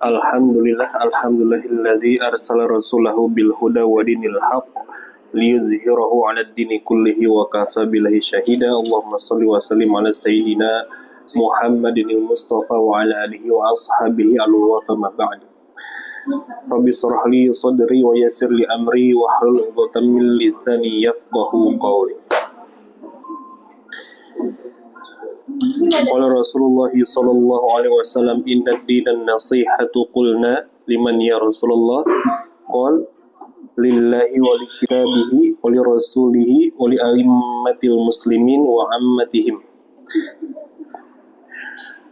Alhamdulillahilladzi arsala rasulahu bil huda wa dinil haqq liyudhhirahu 'alad dini kullihi wa kafa billahi syahida. Allahumma shalli wa sallim ala sayyidina Muhammadinil Mustafa wa ala alihi wa ashabihi al-wafa ma ba'd. Rabbi shrah li sadri wa yassir li amri wa hlul 'uqdatam min lisani yafqahu qawli. Qala Rasulullah sallallahu alaihi wasallam, inna ad-dina an-nasihatu. Qulna liman ya Rasulullah? Qala lillahi wa li kitabihi wa li rasulihi wa li a'immatil muslimin wa ammatihim.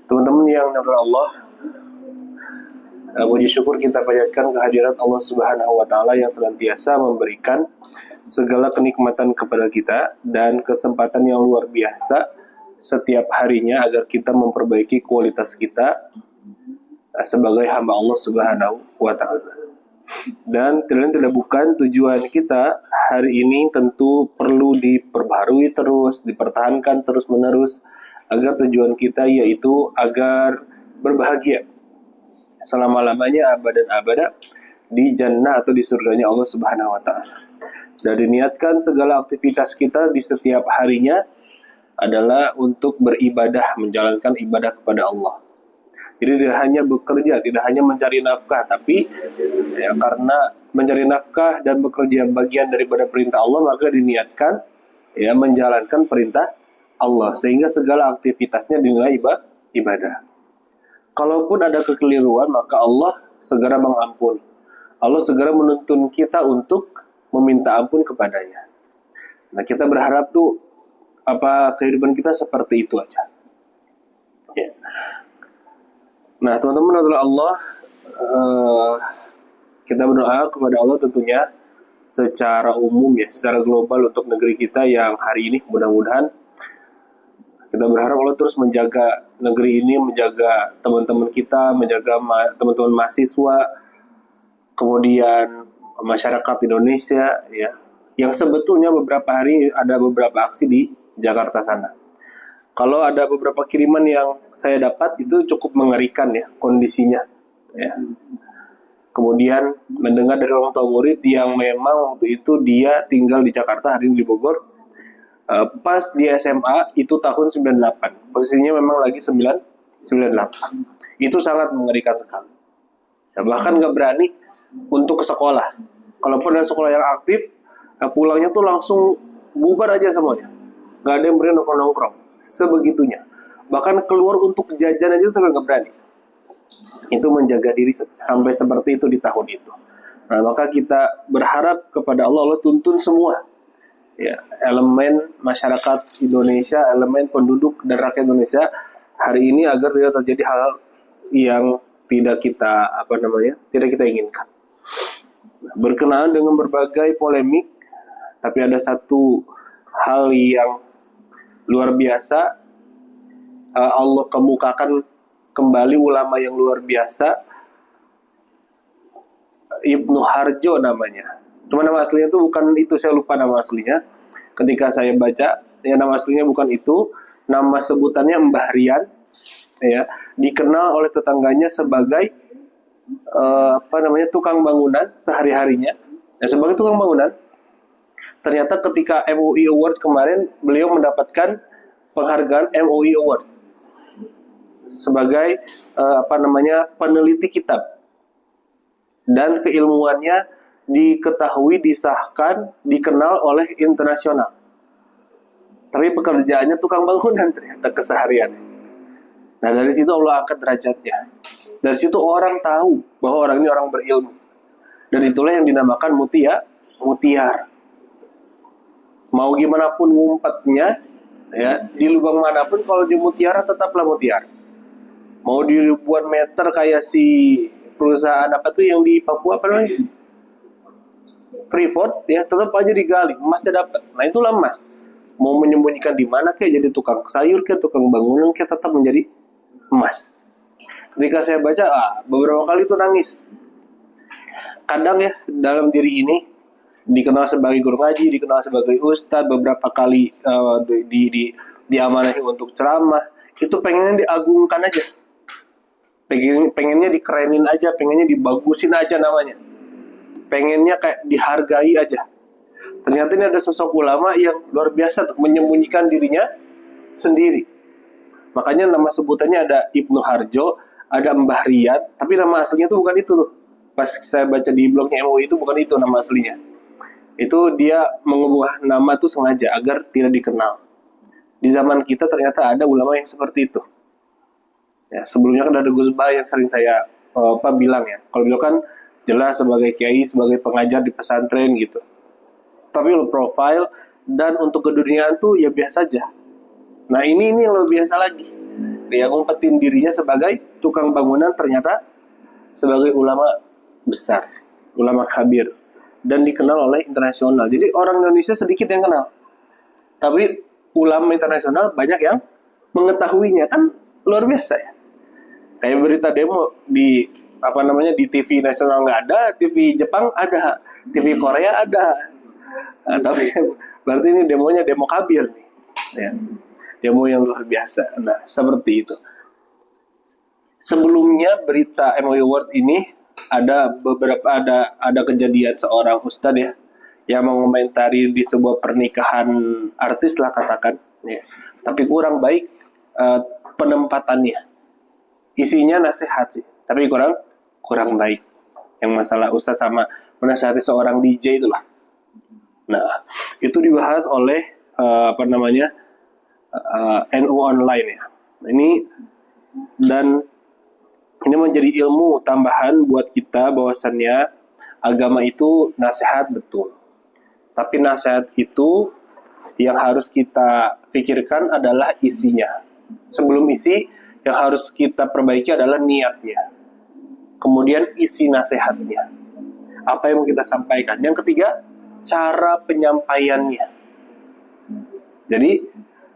Teman-teman yang dirahmati Allah, puji syukur kita panjatkan kehadirat Allah Subhanahu wa taala yang senantiasa memberikan segala kenikmatan kepada kita dan kesempatan yang luar biasa setiap harinya agar kita memperbaiki kualitas kita sebagai hamba Allah Subhanahu wa taala. Dan tidak bukan tujuan kita hari ini tentu perlu diperbaharui terus, dipertahankan terus-menerus, agar tujuan kita yaitu agar berbahagia selama-lamanya abadan abada di jannah atau di surganya Allah Subhanahu wa taala. Dan diniatkan segala aktivitas kita di setiap harinya adalah untuk beribadah, menjalankan ibadah kepada Allah. Jadi tidak hanya bekerja, tidak hanya mencari nafkah, tapi ya, karena mencari nafkah dan bekerja bagian daripada perintah Allah, maka diniatkan ya menjalankan perintah Allah, sehingga segala aktivitasnya dinilai ibadah. Kalaupun ada kekeliruan, maka Allah segera mengampuni. Allah segera menuntun kita untuk meminta ampun kepadanya. Nah, kita berharap tuh kehidupan kita seperti itu aja. Ya. Nah, teman-teman adalah Allah, kita berdoa kepada Allah tentunya secara umum ya, secara global untuk negeri kita yang hari ini mudah-mudahan kita berharap Allah terus menjaga negeri ini, menjaga teman-teman kita, menjaga teman-teman mahasiswa, kemudian masyarakat Indonesia ya, yang sebetulnya beberapa hari ada beberapa aksi di Jakarta sana. Kalau ada beberapa kiriman yang saya dapat itu cukup mengerikan ya kondisinya ya. Kemudian mendengar dari orang tua murid yang memang waktu itu dia tinggal di Jakarta, hari ini di Bogor, pas di SMA itu tahun 98, posisinya memang lagi 98. Itu sangat mengerikan sekali ya, bahkan gak berani untuk ke sekolah. Kalaupun ada sekolah yang aktif, pulangnya tuh langsung bubar aja semuanya, gak ada yang berani nongkrong, sebegitunya. Bahkan keluar untuk jajan aja sampai gak berani. Itu menjaga diri sampai seperti itu di tahun itu. Nah, maka kita berharap kepada Allah, Allah tuntun semua ya, elemen masyarakat Indonesia, elemen penduduk dan rakyat Indonesia hari ini agar tidak terjadi hal yang tidak kita inginkan. Berkenaan dengan berbagai polemik, tapi ada satu hal yang luar biasa, Allah kemukakan kembali ulama yang luar biasa, Ibnu Harjo namanya. Cuma nama aslinya itu bukan itu, saya lupa nama aslinya. Ketika saya baca, ya nama aslinya bukan itu, nama sebutannya Mbah Rian, ya, dikenal oleh tetangganya sebagai tukang bangunan sehari-harinya. Ya, sebagai tukang bangunan. Ternyata ketika MUI Award kemarin, beliau mendapatkan penghargaan MUI Award sebagai peneliti kitab, dan keilmuannya diketahui, disahkan, dikenal oleh internasional. Tapi pekerjaannya tukang bangunan ternyata kesehariannya. Nah, dari situ Allah angkat derajatnya. Dari situ orang tahu bahwa orang ini orang berilmu. Dan itulah yang dinamakan mutiara. Mau gimana pun ngumpetnya, ya, di lubang manapun kalau di mutiara tetaplah mutiara. Mau di ribuan meter kayak si perusahaan yang di Papua Freeport ya, tetap aja digali, emasnya dapat. Nah, itulah emas. Mau menyembunyikan di mana kayak jadi tukang sayur kayak tukang bangunan kayak tetap menjadi emas. Ketika saya baca, beberapa kali itu nangis. Kadang ya dalam diri ini dikenal sebagai guru ngaji, dikenal sebagai ustadz, beberapa kali diamanahi untuk ceramah. itu pengennya diagungkan aja, pengennya dikerenin aja, pengennya dibagusin aja namanya, pengennya kayak dihargai aja. Ternyata ini ada sosok ulama yang luar biasa tuh, menyembunyikan dirinya sendiri. Makanya nama sebutannya ada Ibnu Harjo, ada Mbah Riyad, tapi nama aslinya tuh bukan itu tuh. Pas saya baca di blognya MUI itu bukan itu nama aslinya. Itu dia mengubah nama tuh sengaja agar tidak dikenal. Di zaman kita ternyata ada ulama yang seperti itu. Ya, sebelumnya kan ada Gus Bah yang sering saya bilang ya. Kalau beliau kan jelas sebagai kiai, sebagai pengajar di pesantren gitu. Tapi lo profile dan untuk keduniaan tuh ya biasa aja. Nah ini yang lebih biasa lagi. Dia ngumpetin dirinya sebagai tukang bangunan, ternyata sebagai ulama besar, ulama kabir, dan dikenal oleh internasional. Jadi orang Indonesia sedikit yang kenal, tapi ulama internasional banyak yang mengetahuinya, kan luar biasa ya. Kayak berita demo di di TV nasional nggak ada, TV Jepang ada, TV Korea ada. Nah, tapi berarti ini demonya demo kabir nih, ya. Demo yang luar biasa. Nah, seperti itu. Sebelumnya berita MUI World ini ada kejadian seorang ustadz ya yang mengomentari di sebuah pernikahan artis lah katakan, ya. Tapi kurang baik penempatannya. Isinya nasihat sih, tapi kurang baik. Yang masalah ustadz sama menasihati seorang DJ itulah. Nah, itu dibahas oleh NU online ya. Ini menjadi ilmu tambahan buat kita bahwasannya agama itu nasihat betul. Tapi nasihat itu yang harus kita pikirkan adalah isinya. Sebelum isi, yang harus kita perbaiki adalah niatnya. Kemudian isi nasihatnya. Apa yang mau kita sampaikan. Yang ketiga, cara penyampaiannya. Jadi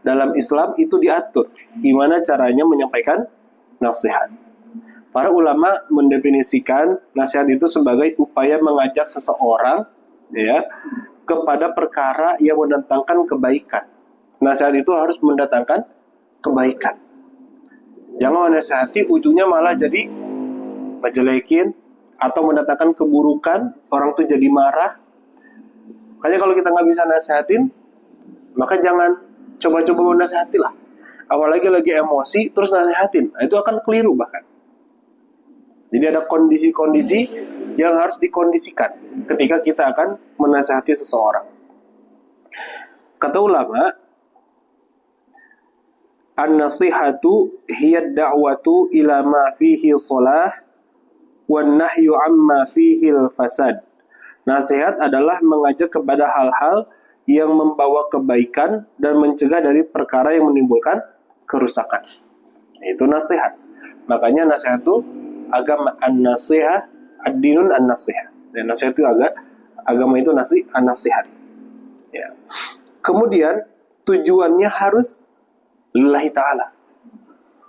dalam Islam itu diatur gimana caranya menyampaikan nasihat. Para ulama mendefinisikan nasihat itu sebagai upaya mengajak seseorang ya kepada perkara yang mendatangkan kebaikan. Nasihat itu harus mendatangkan kebaikan. Jangan menasihati ujungnya malah jadi menjelekin atau mendatangkan keburukan, orang tuh jadi marah. Makanya kalau kita nggak bisa nasihatin, maka jangan coba-coba menasihati lah. Apalagi lagi emosi terus nasihatin, nah, itu akan keliru bahkan. Jadi ada kondisi-kondisi yang harus dikondisikan ketika kita akan menasihati seseorang. Kata ulama, an-nasihatu hiya ad-da'watu ila ma fihi shalah wan nahyu amma fihi al-fasad. Nasihat adalah mengajak kepada hal-hal yang membawa kebaikan dan mencegah dari perkara yang menimbulkan kerusakan. Itu nasihat. Makanya nasihat itu agama an-nasihah, ad-dinun an-nasihah. Dan nasihat itu agama itu an-nasihat. Ya. Kemudian tujuannya harus lillahi ta'ala.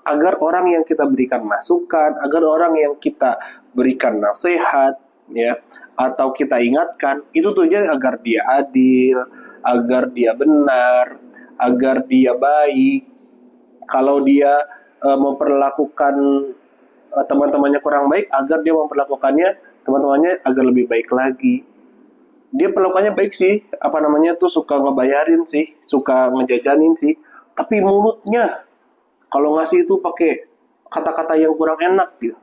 Agar orang yang kita berikan masukan, agar orang yang kita berikan nasihat, ya, atau kita ingatkan, itu tujuannya agar dia adil, agar dia benar, agar dia baik. Kalau dia memperlakukan teman-temannya kurang baik, agar dia memperlakukannya teman-temannya agar lebih baik lagi. Dia perlakuannya baik sih, suka ngebayarin sih, suka ngejajanin sih, tapi mulutnya kalau ngasih itu pakai kata-kata yang kurang enak gitu.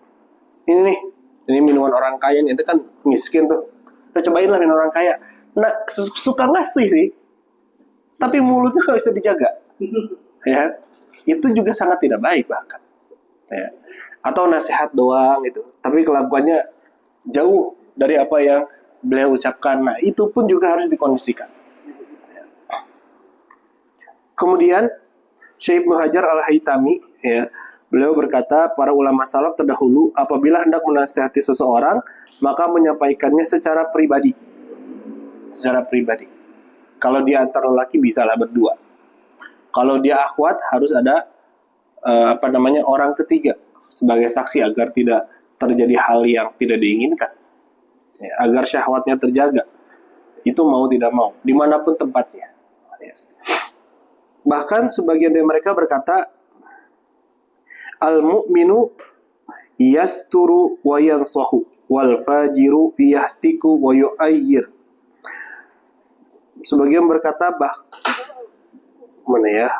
Ini minuman orang kaya nih, itu kan miskin tuh. Udah cobain lah minuman orang kaya. Nah, suka ngasih sih, tapi mulutnya nggak bisa dijaga. Ya, itu juga sangat tidak baik bahkan. Ya. Atau nasihat doang gitu, tapi kelakuannya jauh dari apa yang beliau ucapkan. Nah, itu pun juga harus dikondisikan. Kemudian Syekh Ibnu Hajar Al-Haytami, ya, beliau berkata, para ulama salaf terdahulu apabila hendak menasihati seseorang, maka menyampaikannya secara pribadi. Secara pribadi. Kalau dia antar lelaki bisalah berdua. Kalau dia akhwat harus ada orang ketiga sebagai saksi agar tidak terjadi hal yang tidak diinginkan. Ya, agar syahwatnya terjaga. Itu mau tidak mau, dimanapun tempatnya. Ya. Bahkan sebagian dari mereka berkata, al-mu'minu yasturu wa yansahu wal fajiru yahtiku wa yu'ayyir. Sebagian berkata mana ya?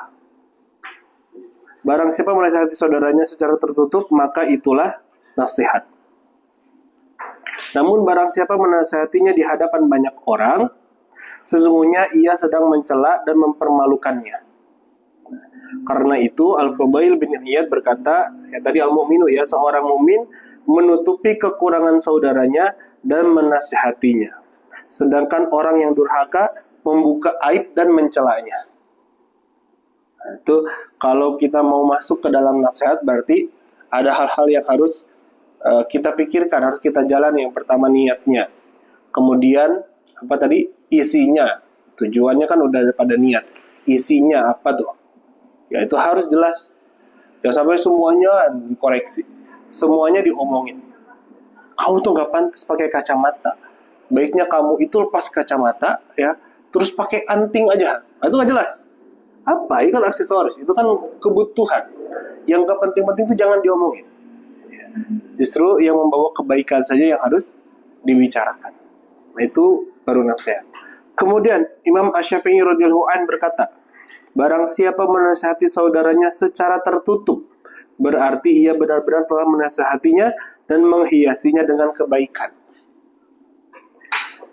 Barang siapa menasihati saudaranya secara tertutup, maka itulah nasihat. Namun barang siapa menasihatinya di hadapan banyak orang, sesungguhnya ia sedang mencela dan mempermalukannya. Karena itu Al-Fudail bin Iyad berkata, tadi al-mu'minu ya, seorang mukmin menutupi kekurangan saudaranya dan menasihatinya. Sedangkan orang yang durhaka membuka aib dan mencelanya. Itu kalau kita mau masuk ke dalam nasihat, berarti ada hal-hal yang harus kita pikirkan, harus kita jalani. Yang pertama niatnya, kemudian apa tadi, isinya. Tujuannya kan udah pada niat, isinya apa tuh ya, itu harus jelas. Jangan sampai semuanya dikoreksi, semuanya diomongin. Kamu tuh gak pantas pakai kacamata, baiknya kamu itu lepas kacamata ya, terus pakai anting aja. Itu gak jelas. Apa? Itu kan aksesoris, itu kan kebutuhan. Yang gak penting-penting itu jangan diomongin. Justru yang membawa kebaikan saja yang harus dibicarakan. Nah, itu baru nasihat. Kemudian Imam Asy-Syafi'i radhiyallahu anhu berkata, barang siapa menasihati saudaranya secara tertutup, berarti ia benar-benar telah menasihatinya dan menghiasinya dengan kebaikan.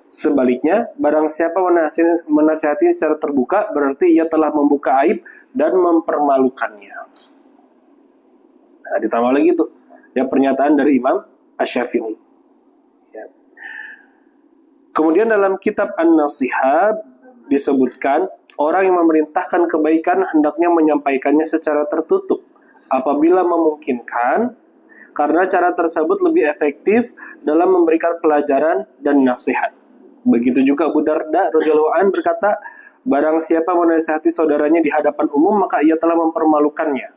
Sebaliknya, barang siapa menasihati secara terbuka, berarti ia telah membuka aib dan mempermalukannya. Nah, ditambah lagi tuh ya pernyataan dari Imam Asy-Syafi'i. Ya. Kemudian dalam kitab An-Nasihah disebutkan, orang yang memerintahkan kebaikan hendaknya menyampaikannya secara tertutup apabila memungkinkan, karena cara tersebut lebih efektif dalam memberikan pelajaran dan nasihat. Begitu juga Abu Darda radhiyallahu anhu berkata, barang siapa menasihati saudaranya di hadapan umum, maka ia telah mempermalukannya.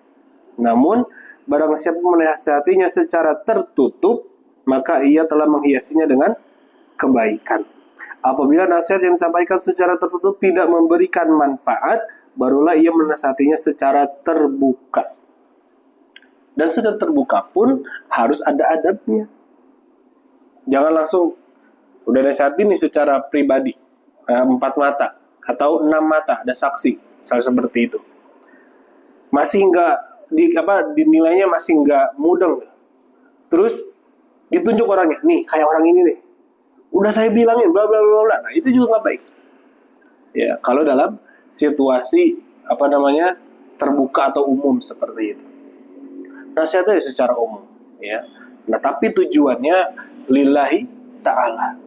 Namun, barang siapa menasihatinya secara tertutup, maka ia telah menghiasinya dengan kebaikan. Apabila nasihat yang disampaikan secara tertutup tidak memberikan manfaat, barulah ia menasihatinya secara terbuka. Dan secara terbuka pun harus ada adabnya. Jangan langsung udah nasihatin nih secara pribadi, 4 mata atau 6 mata ada saksi, misalnya seperti itu. Masih dinilainya masih nggak mudeng. Terus ditunjuk orangnya, nih kayak orang ini nih. Udah saya bilangin bla bla bla bla. Nah, itu juga nggak baik. Ya, kalau dalam situasi terbuka atau umum seperti itu. Nasihatnya secara umum, ya. Nah, tapi tujuannya lillahi ta'ala.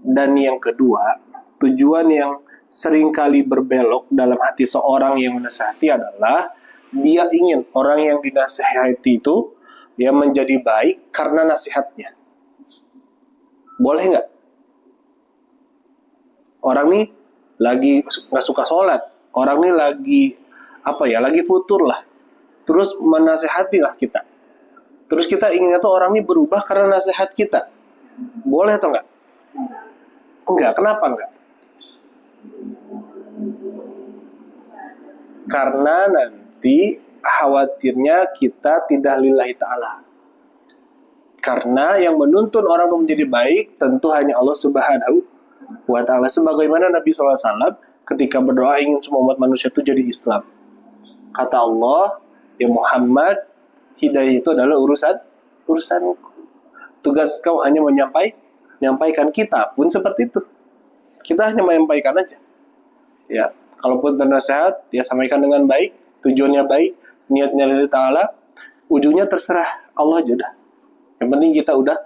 Dan yang kedua, tujuan yang seringkali berbelok dalam hati seorang yang menasihati adalah dia ingin orang yang dinasihati itu dia menjadi baik karena nasihatnya. Boleh nggak? Orang nih lagi nggak suka sholat, orang nih lagi futur lah, terus menasihati lah kita. Terus kita inginnya tuh orang ini berubah karena nasihat kita. Boleh atau nggak? Enggak. Kenapa enggak? Karena nanti khawatirnya kita tidak lillahi ta'ala. Karena yang menuntun orang menjadi baik tentu hanya Allah Subhanahu wa ta'ala. Sebagaimana Nabi SAW ketika berdoa ingin semua umat manusia itu jadi Islam. Kata Allah, ya Muhammad, hidayah itu adalah urusanku. Tugas kau hanya menyampaikan, kita pun seperti itu. Kita hanya menyampaikan aja. Ya, kalaupun bernasihat, ya sampaikan dengan baik, tujuannya baik, niatnya lillahi ta'ala, ujungnya terserah Allah aja dah. Yang penting kita udah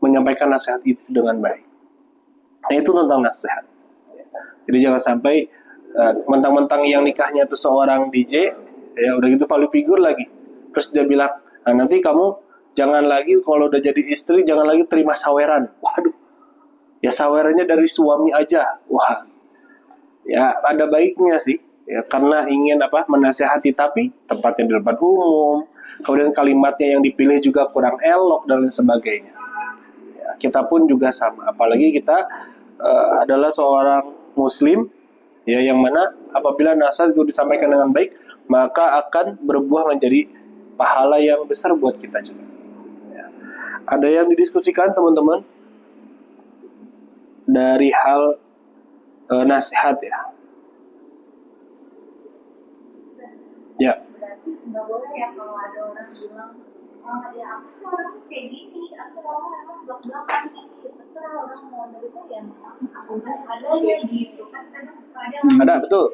menyampaikan nasihat itu dengan baik. Nah, itu tentang nasihat. Jadi jangan sampai mentang-mentang yang nikahnya itu seorang DJ, ya udah gitu palu figur lagi. Terus dia bilang, nah nanti kamu jangan lagi kalau udah jadi istri jangan lagi terima saweran. Waduh, ya sawerannya dari suami aja. Wah, ya ada baiknya sih. Ya, karena ingin menasihati, tapi tempatnya di depan umum, kemudian kalimatnya yang dipilih juga kurang elok dan lain sebagainya. Ya, kita pun juga sama, apalagi kita adalah seorang muslim, ya yang mana apabila nasihat itu disampaikan dengan baik, maka akan berbuah menjadi pahala yang besar buat kita juga. Ya. Ada yang didiskusikan teman-teman dari hal nasihat ya. Ya. Berarti nggak boleh ya kalau ada orang bilang, oh ya aku sih orang kayak gini, aku ngomong emang belak-belakan gini, terserah orang mau nerima ya aku kan adanya gitu kan, kadang suka ada yang Ada, betul.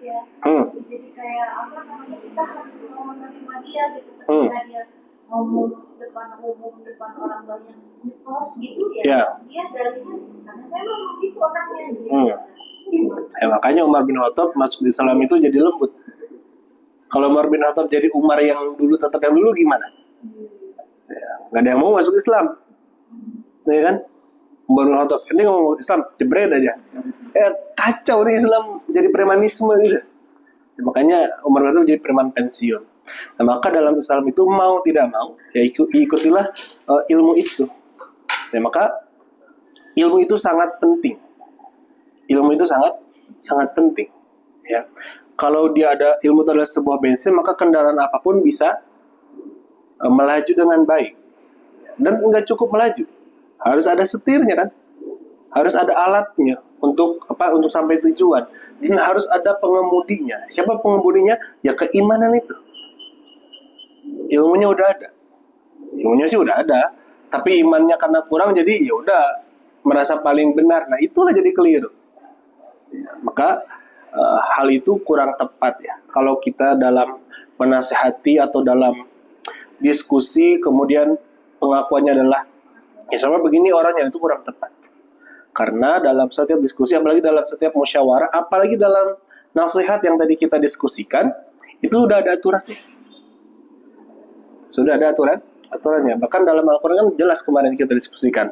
ya. Jadi kayak apa namanya, kita harus mau menerima dia gitu, ketika dia ngomong depan umum, depan orang banyak post gitu ya, dia dalihnya karena saya memang gitu orangnya gitu. Makanya Umar bin Khattab masuk Islam itu jadi lembut. Kalau Umar bin Khattab jadi Umar yang dulu tetap yang dulu gimana? Ya, nggak ada yang mau masuk Islam, ya kan? Umar bin Khattab ini ngomong Islam jebret aja, kacau nih Islam jadi premanisme gitu. Ya, makanya Umar bin Khattab jadi preman pensiun. Nah, maka dalam Islam itu mau tidak mau ya ikutilah ilmu itu. Ya, maka ilmu itu sangat penting. Ilmu itu sangat penting. Ya. Kalau dia ada ilmu itu adalah sebuah bensin, maka kendaraan apapun bisa melaju dengan baik. Dan nggak cukup melaju, harus ada setirnya kan, harus ada alatnya untuk untuk sampai tujuan. Dan harus ada pengemudinya. Siapa pengemudinya? Ya keimanan itu. Ilmunya udah ada, ilmunya sih udah ada, tapi imannya karena kurang jadi ya udah merasa paling benar. Nah itulah jadi keliru. Ya, maka hal itu kurang tepat ya. Kalau kita dalam menasehati atau dalam diskusi kemudian pengakuannya adalah ya sama begini orangnya, itu kurang tepat. Karena dalam setiap diskusi, apalagi dalam setiap musyawarah, apalagi dalam nasihat yang tadi kita diskusikan, itu udah ada aturannya. Sudah ada aturannya. Bahkan dalam Al-Quran kan jelas kemarin kita diskusikan.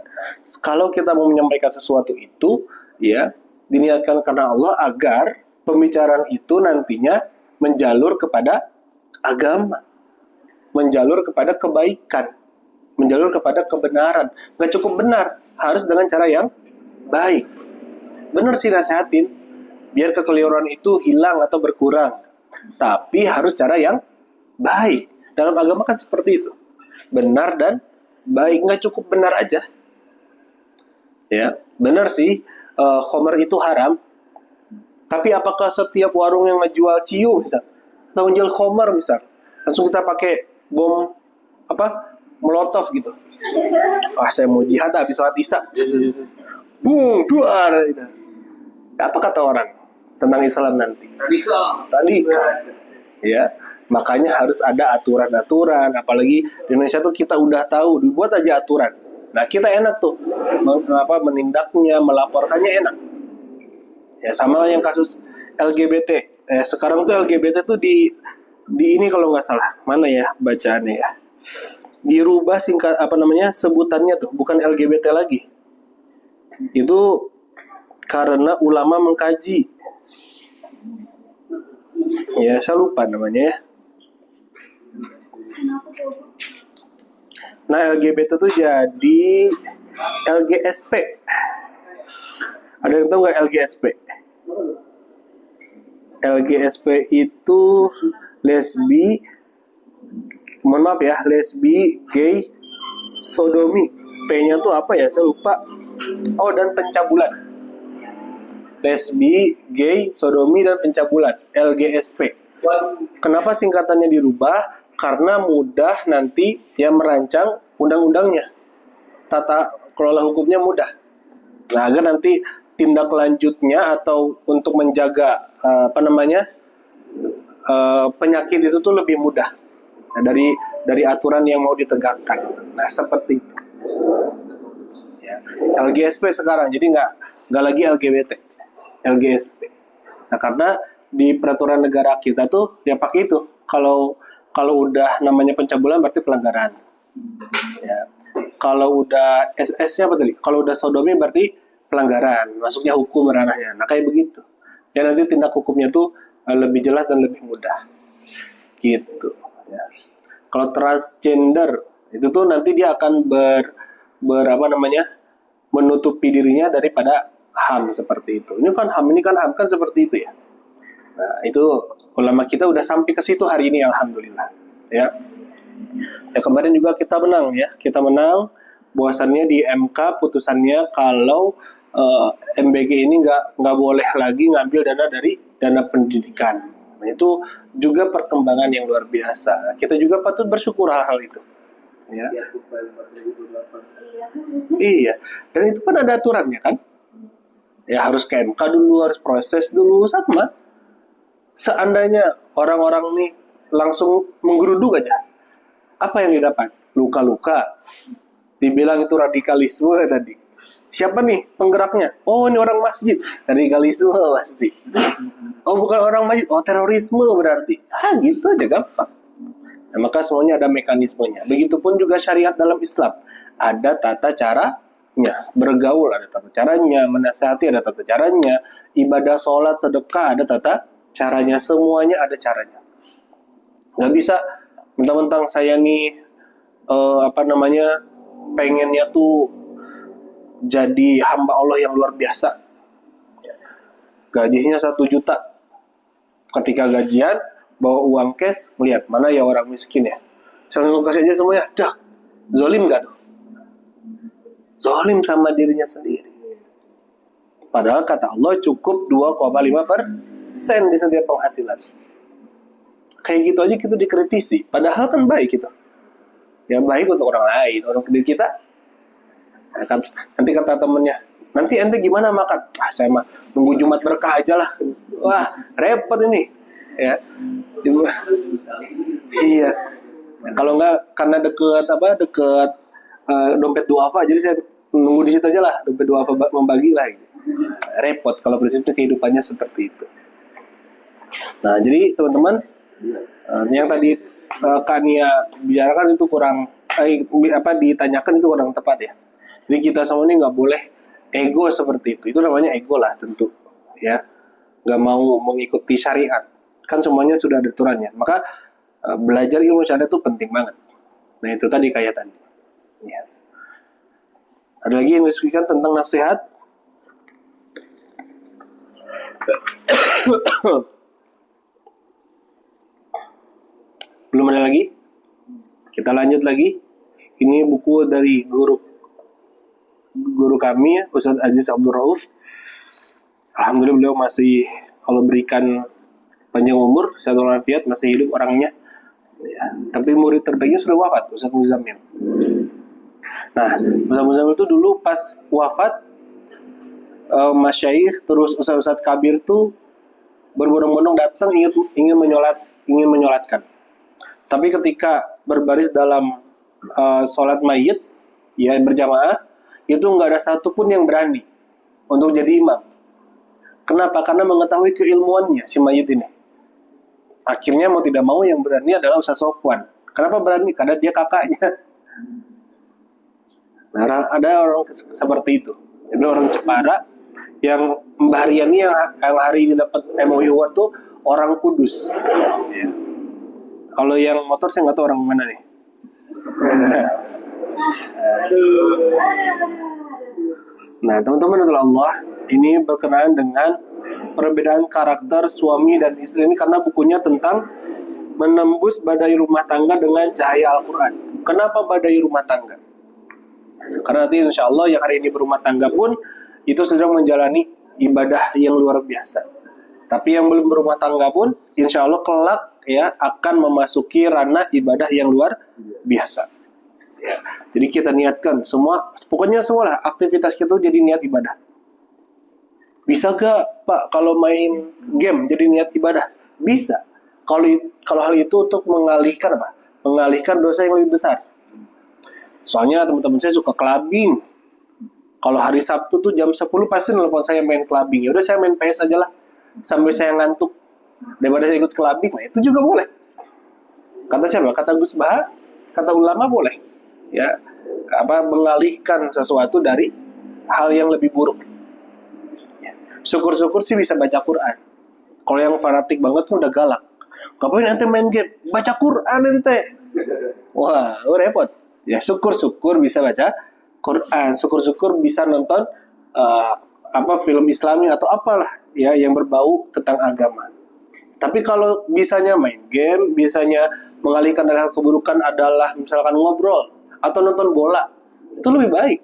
Kalau kita mau menyampaikan sesuatu itu, ya diniatkan karena Allah agar pembicaraan itu nantinya menjalur kepada agama, menjalur kepada kebaikan, menjalur kepada kebenaran. Gak cukup benar, harus dengan cara yang baik. Benar sih nasihatin, biar kekeliruan itu hilang atau berkurang. Tapi harus cara yang baik. Dalam agama kan seperti itu. Benar dan baik, gak cukup benar aja. Ya, benar sih, khamr itu haram. Tapi apakah setiap warung yang ngejual ciu misal, atau ngejual khamr misal, langsung kita pakai bom molotov gitu? Saya mau jihad habis sholat isya, duar gitu. Apa kata orang tentang Islam nanti? Tadi, ya. Makanya harus ada aturan-aturan. Apalagi di Indonesia tuh kita udah tahu, dibuat aja aturan. Nah kita enak tuh, menindaknya, melaporkannya enak. Ya sama yang kasus LGBT. Sekarang tuh LGBT tuh di ini kalau nggak salah, mana ya bacaannya ya? Dirubah sebutannya tuh bukan LGBT lagi. Itu karena ulama mengkaji. Ya saya lupa namanya ya. Nah LGBT tuh jadi LGSP. Ada yang tahu nggak LGSP? LGSP itu lesbi, lesbi, gay, sodomi. P-nya tuh apa ya? Saya lupa. Oh, dan pencabulan. Lesbi, gay, sodomi, dan pencabulan. LGSP. Kenapa singkatannya dirubah? Karena mudah nanti ya merancang undang-undangnya. Tata kelola hukumnya mudah. Nah, agar nanti tindak lanjutnya atau untuk menjaga penyakit itu tuh lebih mudah. Nah, dari aturan yang mau ditegakkan. Nah, seperti itu. Ya. LGSP sekarang, jadi nggak lagi LGBT, LGSP. Nah, karena di peraturan negara kita tuh ya pakai itu. Kalau udah namanya pencabulan berarti pelanggaran. Ya. Kalau udah SS-nya apa tadi? Kalau udah sodomi berarti pelanggaran, masuknya hukum ranahnya. Nah kayak begitu. Ya nanti tindak hukumnya tuh lebih jelas dan lebih mudah. Gitu. Ya. Kalau transgender itu tuh nanti dia akan menutupi dirinya daripada HAM seperti itu. Ini kan HAM kan seperti itu ya. Nah, itu ulama kita udah sampai ke situ hari ini, alhamdulillah. Ya. Ya kemarin juga kita menang ya. Kita menang bahwasannya di MK putusannya kalau MBG ini nggak boleh lagi ngambil dana dari dana pendidikan. Nah, itu juga perkembangan yang luar biasa. Kita juga patut bersyukur hal-hal itu. Ya. Iya. Dan itu kan ada aturannya kan. Ya harus ke MK dulu, harus proses dulu sama. Seandainya orang-orang nih langsung menggeruduk aja, apa yang didapat? Luka-luka. Dibilang itu radikalisme tadi. Siapa nih penggeraknya? Oh, ini orang masjid. Radikalisme pasti. Oh, bukan orang masjid. Oh, terorisme berarti. Gitu aja gampang. Nah, maka semuanya ada mekanismenya. Begitupun juga syariat dalam Islam. Ada tata caranya. Bergaul ada tata caranya. Menasihati ada tata caranya. Ibadah, sholat, sedekah ada tata caranya. Semuanya ada caranya. Nggak bisa mentang-mentang saya nih pengennya tuh jadi hamba Allah yang luar biasa. Gajinya 1 juta. Ketika gajian bawa uang cash, melihat mana ya orang miskin ya. Saya langsung kasih aja semuanya. Dah, zolim gak tuh? Zolim sama dirinya sendiri. Padahal kata Allah cukup 2,5% di setiap penghasilan. Kayak gitu aja kita dikritisi. Padahal kan baik gitu. Ya baik untuk orang lain, orang kediri kita. Nah, kan, nanti kata temennya, nanti ente gimana makan? Saya mah nunggu Jumat berkah aja lah. Wah, repot ini. Ya. Iya. Nah, kalau enggak karena deket dompet duafa, jadi saya nunggu di situ aja lah, dompet duafa membagi lah. Gitu. Repot kalau prinsipnya kehidupannya seperti itu. Nah, jadi teman-teman, yang tadi Kania bicarakan itu kurang ditanyakan itu kurang tepat ya. Jadi kita semua ini nggak boleh ego seperti itu. Itu namanya ego lah tentu ya. Nggak mau mengikuti syariat. Kan semuanya sudah ada aturannya. Maka belajar ilmu syariat itu penting banget. Nah itu tadi kayak tadi. Ya. Ada lagi yang disebutkan tentang nasihat. Belum ada lagi? Kita lanjut lagi. Ini buku dari guru kami, Ustadz Aziz Abdul Rauf. Alhamdulillah beliau masih, kalau berikan panjang umur, sehat walafiat, masih hidup orangnya. Ya, tapi murid terbaiknya sudah wafat, Ustadz Muzammil. Nah, Ustadz Muzammil itu dulu pas wafat, masyaikh terus Ustadz Kabir tuh berbondong-bondong datang ingin menyolatkan. Tapi ketika berbaris dalam sholat mayit, ya berjamaah, itu nggak ada satupun yang berani untuk jadi imam. Kenapa? Karena mengetahui keilmuannya si mayit ini. Akhirnya mau tidak mau yang berani adalah Ustaz Sofwan. Kenapa berani? Karena dia kakaknya. Nah, ada orang seperti itu. Ada orang Jepara yang Mbah Riani yang hari ini dapat MOU Award tuh orang Kudus. Ya. Kalau yang motor saya nggak tahu orang mana nih. Nah, teman-teman Allah, ini berkenaan dengan perbedaan karakter suami dan istri ini karena bukunya tentang menembus badai rumah tangga dengan cahaya Al-Quran. Kenapa badai rumah tangga? Karena nanti insya Allah yang hari ini berumah tangga pun itu sedang menjalani ibadah yang luar biasa. Tapi yang belum berumah tangga pun insya Allah kelak ya akan memasuki ranah ibadah yang luar biasa. Ya. Jadi kita niatkan pokoknya semualah aktivitas kita jadi niat ibadah. Bisa gak Pak kalau main game jadi niat ibadah? Bisa. Kalau hal itu untuk mengalihkan dosa yang lebih besar. Soalnya teman-teman saya suka clubbing. Kalau hari Sabtu tuh jam 10 pasti nelfon saya main clubbing. Ya udah saya main PS aja lah sampai saya ngantuk. Daripada saya ikut clubbing, nah itu juga boleh. Kata siapa? Kata Gus Baha, kata ulama boleh. Ya, mengalihkan sesuatu dari hal yang lebih buruk. Ya. Syukur-syukur sih bisa baca Quran. Kalau yang fanatik banget tuh udah galak. Ngapain ente main game? Baca Quran ente. Wah, repot. Ya syukur-syukur bisa baca Quran, syukur-syukur bisa nonton film Islami atau apalah ya yang berbau tentang agama. Tapi kalau bisanya main game, bisanya mengalihkan dari hal keburukan adalah misalkan ngobrol atau nonton bola, itu lebih baik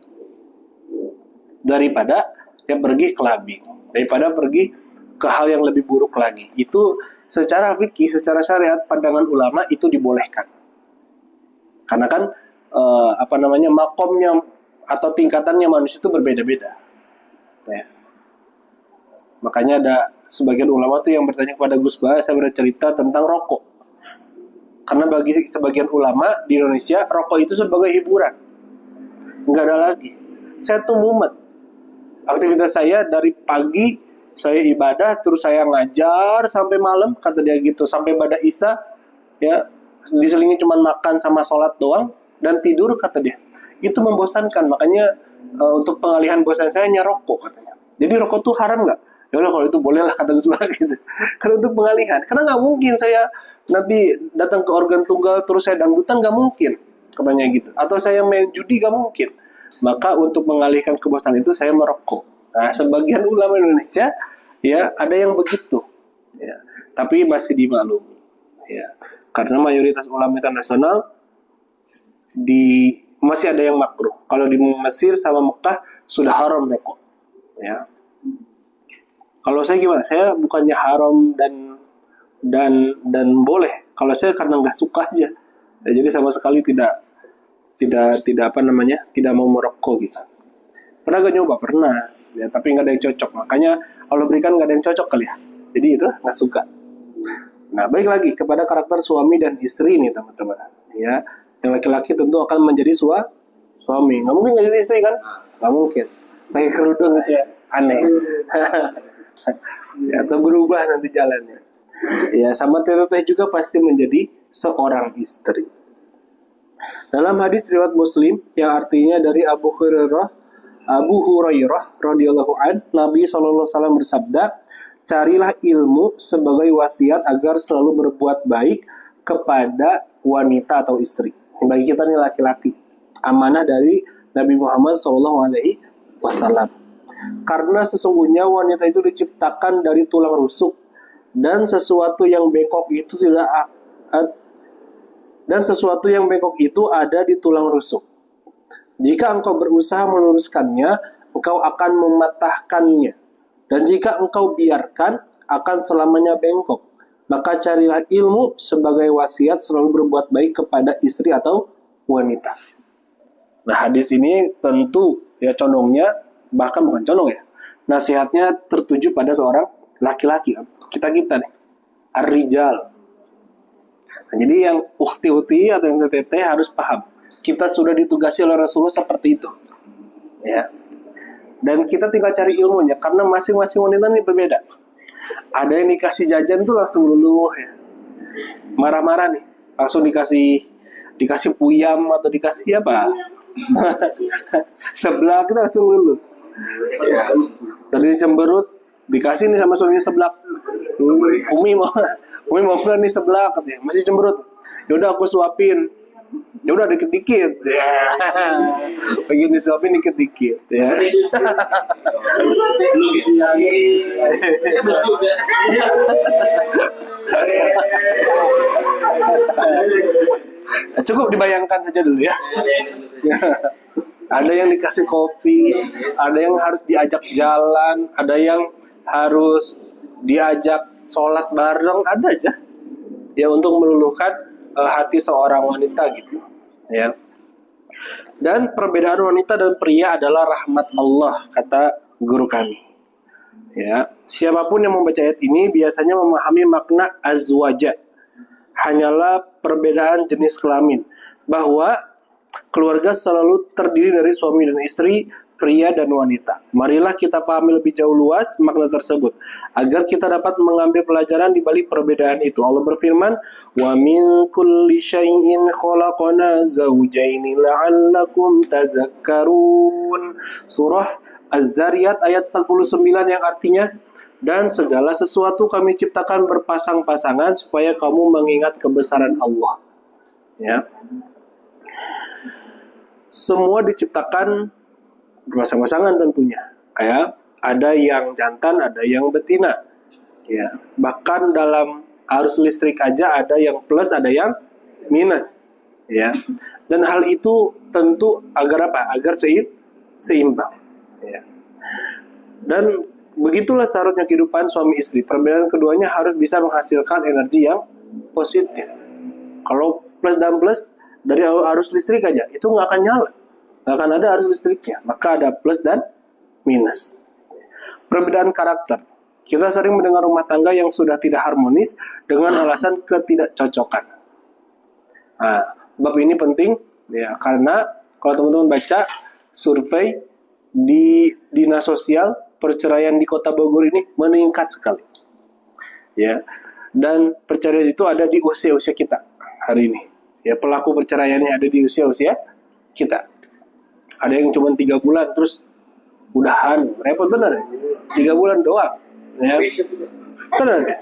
daripada yang pergi clubbing, daripada pergi ke hal yang lebih buruk lagi. Itu secara fikih, secara syariat, pandangan ulama itu dibolehkan. Karena kan makomnya atau tingkatannya manusia itu berbeda-beda. Ya. Makanya ada sebagian ulama tuh yang bertanya kepada Gus Bah, saya bercerita tentang rokok. Karena bagi sebagian ulama di Indonesia, rokok itu sebagai hiburan. Nggak ada lagi. Saya tuh mumet. Aktivitas saya dari pagi, saya ibadah, terus saya ngajar sampai malam, kata dia gitu. Sampai pada Isya, ya diselingi cuma makan sama sholat doang, dan tidur, kata dia. Itu membosankan, makanya untuk pengalihan bosan saya hanya rokok, katanya. Jadi rokok tuh haram nggak? Ya udah kalau itu boleh lah, kata Gus Bah gitu. Karena untuk pengalihan, karena nggak mungkin saya nanti datang ke organ tunggal terus saya dangdutan, nggak mungkin, katanya gitu. Atau saya main judi, nggak mungkin. Maka untuk mengalihkan kebosanan itu saya merokok. Nah, sebagian ulama Indonesia ya ada yang begitu, ya. Tapi masih dimaklumi, ya. Karena mayoritas ulama internasional masih ada yang makruh. Kalau di Mesir sama Mekah sudah haram rokok, ya. Kalau saya gimana? Saya bukannya haram dan boleh. Kalau saya karena nggak suka aja. Ya, jadi sama sekali tidak tidak mau merokok gitu. Pernah gak nyoba? Pernah. Ya, tapi nggak ada yang cocok. Makanya Allah berikan nggak ada yang cocok kali ya. Jadi itu nggak suka. Nah, balik lagi kepada karakter suami dan istri nih teman-teman. Ya, yang laki-laki tentu akan menjadi suami. Nggak mungkin jadi istri kan? Nggak mungkin. Pakai kerudung gitu ya, aneh. Ya, atau berubah nanti jalannya. Ya, sama teteh juga pasti menjadi seorang istri. Dalam hadis riwayat Muslim yang artinya dari Abu Hurairah radhiyallahu an, Nabi SAW bersabda, carilah ilmu sebagai wasiat agar selalu berbuat baik kepada wanita atau istri. Bagi kita nih laki-laki, amanah dari Nabi Muhammad SAW. Karena sesungguhnya wanita itu diciptakan dari tulang rusuk, dan sesuatu yang bengkok itu ada di tulang rusuk. Jika engkau berusaha meluruskannya, engkau akan mematahkannya. Dan jika engkau biarkan, akan selamanya bengkok. Maka carilah ilmu sebagai wasiat selalu berbuat baik kepada istri atau wanita. Nah, hadis ini tentu ya condongnya, bahkan bukan condong ya, nasihatnya tertuju pada seorang laki-laki, kita nih, ar-rijal. Nah, jadi yang ukti-ukti atau yang teteh harus paham, kita sudah ditugasi oleh Rasulullah seperti itu, ya. Dan kita tinggal cari ilmunya, karena masing-masing wanita ini berbeda. Ada yang dikasih jajan tuh langsung luluh, ya. Marah-marah nih, langsung dikasih puyam atau dikasih apa? Seblak kita langsung luluh. Ya. Tadi cemberut dikasih nih sama suaminya seblak. Umi mau nggak nih seblak, katanya. Masih cemberut. Yaudah aku suapin. Yaudah dikit-dikit. Ya. Pengen disuapin dikit-dikit. Ya. Cukup dibayangkan saja dulu ya. Ada yang dikasih kopi, ada yang harus diajak jalan, ada yang harus diajak sholat bareng, ada aja. Ya, untuk meluluhkan hati seorang wanita gitu. Ya. Dan perbedaan wanita dan pria adalah rahmat Allah, kata guru kami. Ya, siapapun yang membaca ayat ini biasanya memahami makna azwaja. Hanyalah perbedaan jenis kelamin, bahwa keluarga selalu terdiri dari suami dan istri, pria dan wanita. Marilah kita pahami lebih jauh luas makna tersebut, agar kita dapat mengambil pelajaran di balik perbedaan itu. Allah berfirman, "Wa min kulli syai'in khalaqna zawjaini la'allakum tadhakkarun." Surah Az-Zariyat ayat 49 yang artinya, dan segala sesuatu kami ciptakan berpasang-pasangan supaya kamu mengingat kebesaran Allah. Ya. Semua diciptakan berpasang-pasangan tentunya. Ya, ada yang jantan, ada yang betina. Ya, bahkan dalam arus listrik aja ada yang plus, ada yang minus. Ya, dan hal itu tentu agar apa? Agar seimbang. Ya. Dan begitulah seharusnya kehidupan suami istri. Perbedaan keduanya harus bisa menghasilkan energi yang positif. Kalau plus dan plus dari arus listrik aja, itu nggak akan nyala. Nggak akan ada arus listriknya. Maka ada plus dan minus. Perbedaan karakter. Kita sering mendengar rumah tangga yang sudah tidak harmonis dengan alasan ketidakcocokan. Nah, bab ini penting ya, karena kalau teman-teman baca survei di Dinas Sosial, perceraian di Kota Bogor ini meningkat sekali. Ya. Dan perceraian itu ada di usia-usia kita hari ini. Ya, pelaku perceraiannya ada di usia-usia kita. Ada yang cuma 3 bulan terus udahan, repot bener. 3 bulan doang. Ya. Benar ya?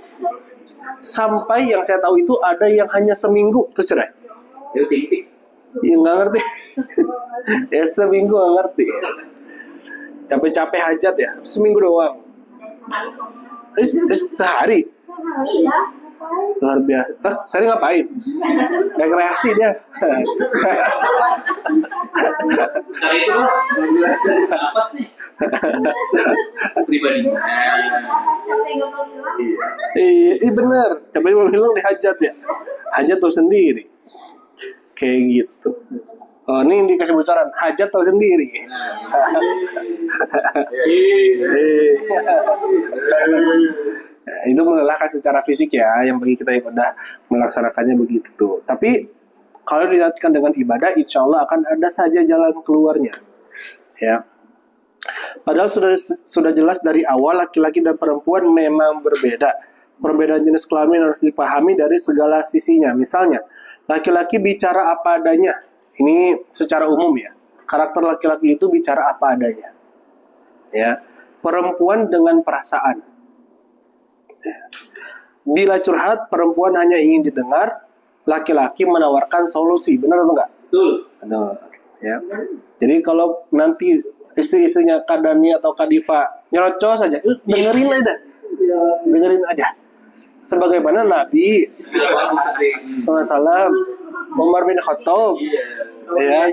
Sampai yang saya tahu itu ada yang hanya seminggu terus cerai. Ya nggak ngerti. Ya seminggu nggak ngerti. Capek-capek hajat ya, seminggu doang. Sehari. Luar biasa. Sehari ngapain? Rekreasi dia. Nah itu lah, apa sih? Pribadi. Iya benar. Capek mau bilang dihajat ya. Hajat tahu sendiri. Kayak gitu. Oh, ini dikasih bocoran. Hajat tahu sendiri. Itu melelahkan secara fisik ya, yang bagi kita yang udah melaksanakannya begitu. Tapi kalau dilatihkan dengan ibadah, insya Allah akan ada saja jalan keluarnya. Ya. Padahal sudah jelas dari awal laki-laki dan perempuan memang berbeda. Perbedaan jenis kelamin harus dipahami dari segala sisinya. Misalnya, laki-laki bicara apa adanya. Ini secara umum ya. Karakter laki-laki itu bicara apa adanya. Ya. Perempuan dengan perasaan. Ya. Bila curhat, perempuan hanya ingin didengar, laki-laki menawarkan solusi. Benar atau enggak? Betul. Benar. Ya. Jadi kalau nanti istri-istrinya Kak Dani atau Kak Diva nyerocos saja, dengerin aja. Dengerin aja. Sebagaimana Nabi SAW, Umar bin Khattab, ya,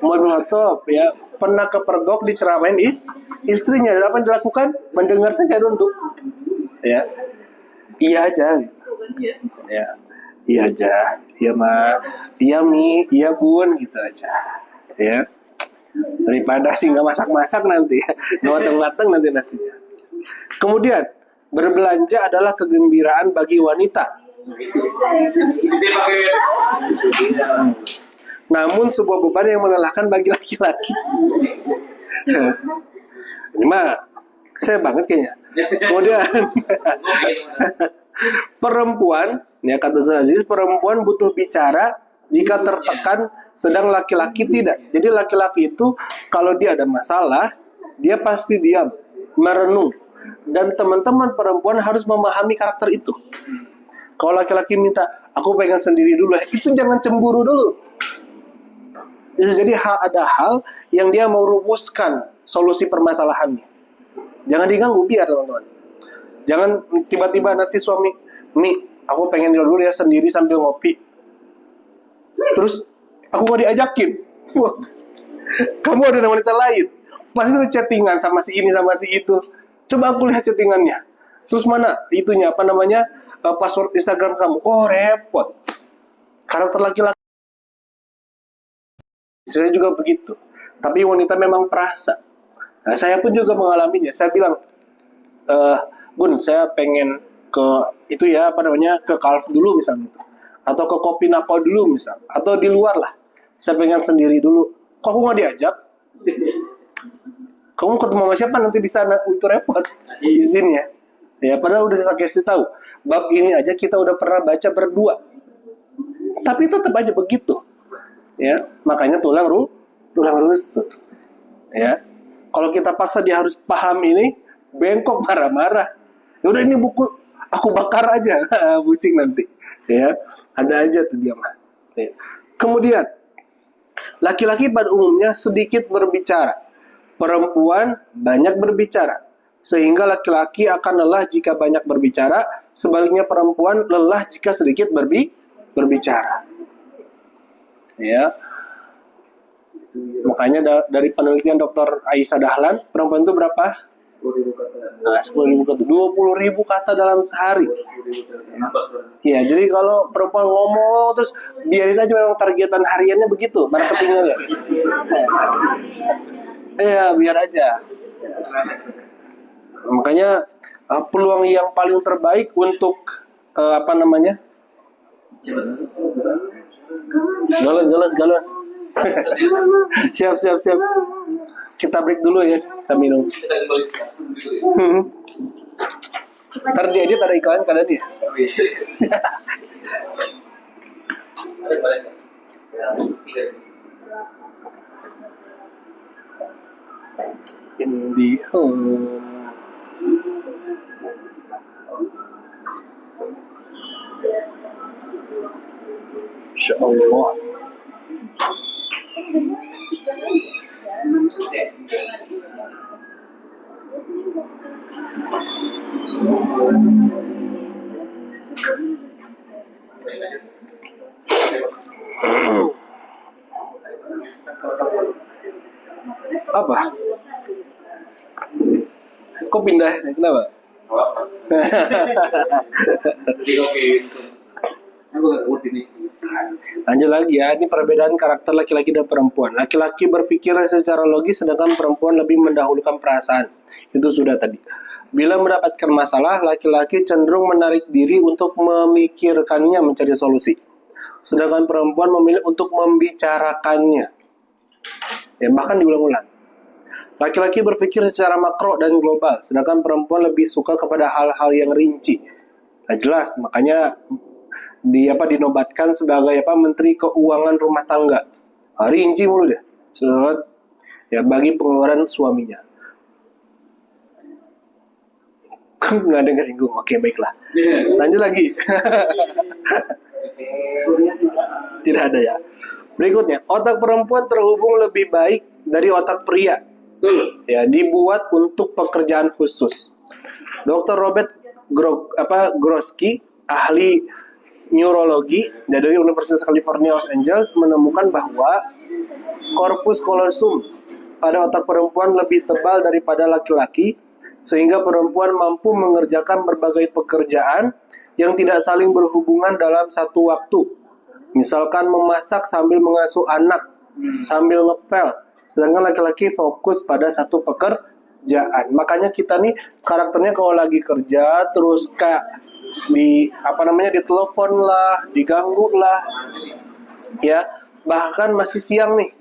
Umar bin Khattab, ya, pernah kepergok diceramain istrinya. Dan apa yang dilakukan? Mendengar saja nunduk. Ya, iya aja. Ya, iya aja. Iya ma, iya mi, iya bun, gitu aja. Ya, daripada sih nggak masak-masak nanti, nggak mateng-mateng nanti nasinya. Kemudian berbelanja adalah kegembiraan bagi wanita. Bisa pakai. Namun sebuah beban yang melelahkan bagi laki-laki. Ini mah saya banget kayaknya. Kemudian perempuan, ya kata Aziz, perempuan butuh bicara jika tertekan, sedang laki-laki tidak. Jadi laki-laki itu kalau dia ada masalah, dia pasti diam, merenung. Dan teman-teman perempuan harus memahami karakter itu. Kalau laki-laki minta, aku pengen sendiri dulu, itu jangan cemburu dulu. Bisa jadi ada hal yang dia mau rumuskan solusi permasalahannya. Jangan diganggu, biar teman-teman. Jangan tiba-tiba nanti suami, Mi, aku pengen dulu ya sendiri sambil ngopi. Terus aku mau diajakin. Wah, kamu ada wanita lain. Pasti itu chattingan sama si ini sama si itu. Coba aku lihat chattingannya. Terus mana itunya, apa namanya, password Instagram kamu. Oh repot. Karakter laki-laki saya juga begitu. Tapi wanita memang perasa. Nah, saya pun juga mengalaminya. Saya bilang, Bun, saya pengen ke itu ya, apa namanya, ke Calv dulu misalnya, atau ke Kopi Nako dulu misal, atau di luar lah. Saya pengen sendiri dulu. Kok aku nggak diajak? Kamu ketemu sama siapa nanti di sana? Itu repot. Izin ya. Ya, padahal udah saya kasih tahu. Bab ini aja kita udah pernah baca berdua. Tapi tetap aja begitu. Ya, makanya tulang rusuk. Ya. Kalau kita paksa dia harus paham ini, bengkok marah-marah. Ya udah ini buku aku bakar aja, pusing nanti. Ya, ada aja tuh dia mah. Ya. Kemudian laki-laki pada umumnya sedikit berbicara, perempuan banyak berbicara. sehingga laki-laki akan lelah jika banyak berbicara, sebaliknya perempuan lelah jika sedikit berbicara. Ya. Makanya dari penelitian Dr. Aisyah Dahlan, perempuan itu berapa? 10.000 kata. Nah, 10.000 kata, 20.000 kata dalam sehari. Iya, jadi kalau perempuan ngomong terus biarin aja, memang targetan hariannya begitu, marketingnya. Iya, biar aja. Makanya peluang yang paling terbaik untuk jalan. Siap. Kita break dulu ya, kita minum. Kita kembali langsung dulu ya. Ntar diedit ada iklan kalian ya. Balik. IndiHome. Insya Allah. Apa? Kok pindah? Kenapa? Lanjut lagi ya, ini perbedaan karakter laki-laki dan perempuan. Laki-laki berpikir secara logis, sedangkan perempuan lebih mendahulukan perasaan. Itu sudah tadi. Bila mendapatkan masalah, laki-laki cenderung menarik diri untuk memikirkannya, mencari solusi. Sedangkan perempuan memilih untuk membicarakannya. Ya, bahkan diulang-ulang. Laki-laki berpikir secara makro dan global, sedangkan perempuan lebih suka kepada hal-hal yang rinci. Nah, jelas, makanya dinobatkan sebagai Menteri Keuangan Rumah Tangga. Rinci mulu deh. Ya, bagi pengeluaran suaminya. Nggak ada yang kesinggung. Oke, baiklah. Lanjut lagi. Tidak ada ya. Berikutnya, otak perempuan terhubung lebih baik dari otak pria. Ya, dibuat untuk pekerjaan khusus. Dr. Robert Groski, ahli neurologi dari Universitas California Los Angeles, menemukan bahwa korpus kolosum pada otak perempuan lebih tebal daripada laki-laki, sehingga perempuan mampu mengerjakan berbagai pekerjaan yang tidak saling berhubungan dalam satu waktu. Misalkan memasak sambil mengasuh anak, sambil ngepel. Sedangkan laki-laki fokus pada satu pekerjaan. Makanya kita nih karakternya kalau lagi kerja terus kayak ditelepon lah, diganggu lah, ya, bahkan masih siang nih,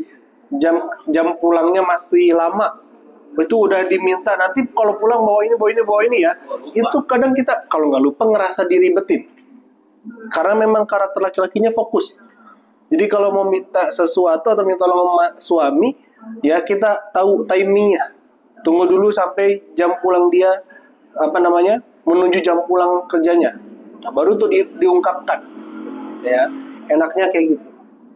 jam pulangnya masih lama, itu udah diminta nanti kalau pulang bawa ini ya, itu kadang kita kalau nggak lupa ngerasa diribetin, karena memang karakter laki-lakinya fokus. Jadi kalau mau minta sesuatu atau minta tolong sama suami, ya kita tahu timingnya, tunggu dulu sampai jam pulang dia menuju jam pulang kerjanya. Nah, baru tuh diungkapkan. Ya, enaknya kayak gitu.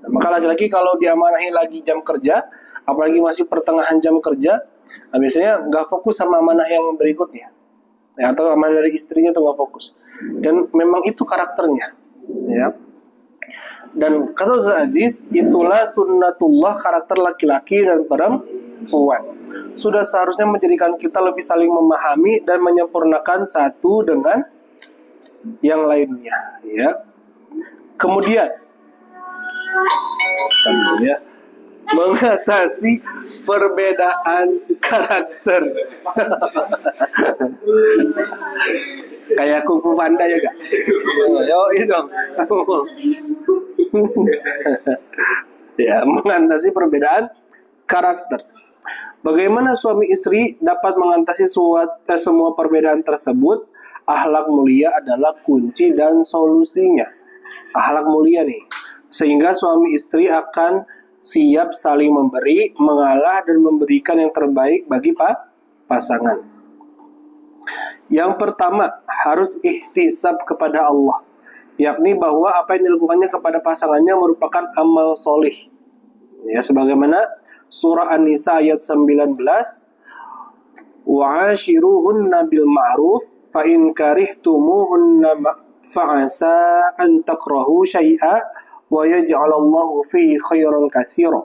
Nah, maka laki-laki kalau diamanahi lagi jam kerja, apalagi masih pertengahan jam kerja, nah biasanya nggak fokus sama amanah yang berikutnya. Ya, atau amanah dari istrinya tuh nggak fokus. Dan memang itu karakternya. Ya. Dan kata Ustaz Aziz, itulah sunnatullah, karakter laki-laki dan perempuan. Sudah seharusnya menjadikan kita lebih saling memahami dan menyempurnakan satu dengan yang lainnya, ya. Kemudian mengatasi perbedaan karakter. Kayak Kungfu Panda ya gak? Yo, dong. Ya, mengatasi perbedaan karakter. Bagaimana suami istri dapat mengatasi semua perbedaan tersebut? Akhlak mulia adalah kunci dan solusinya. Akhlak mulia nih, sehingga suami istri akan siap saling memberi, mengalah dan memberikan yang terbaik bagi pasangan. Yang pertama, harus ihtisab kepada Allah, yakni bahwa apa yang dilakukannya kepada pasangannya merupakan amal solih. Ya, sebagaimana Surah An-Nisa ayat 19, wa'ashiruhunna bil ma'ruf fa in karihtumuhunna fa'asa an takrahu syai'a wa yaj'alallahu fihi khairan katsira.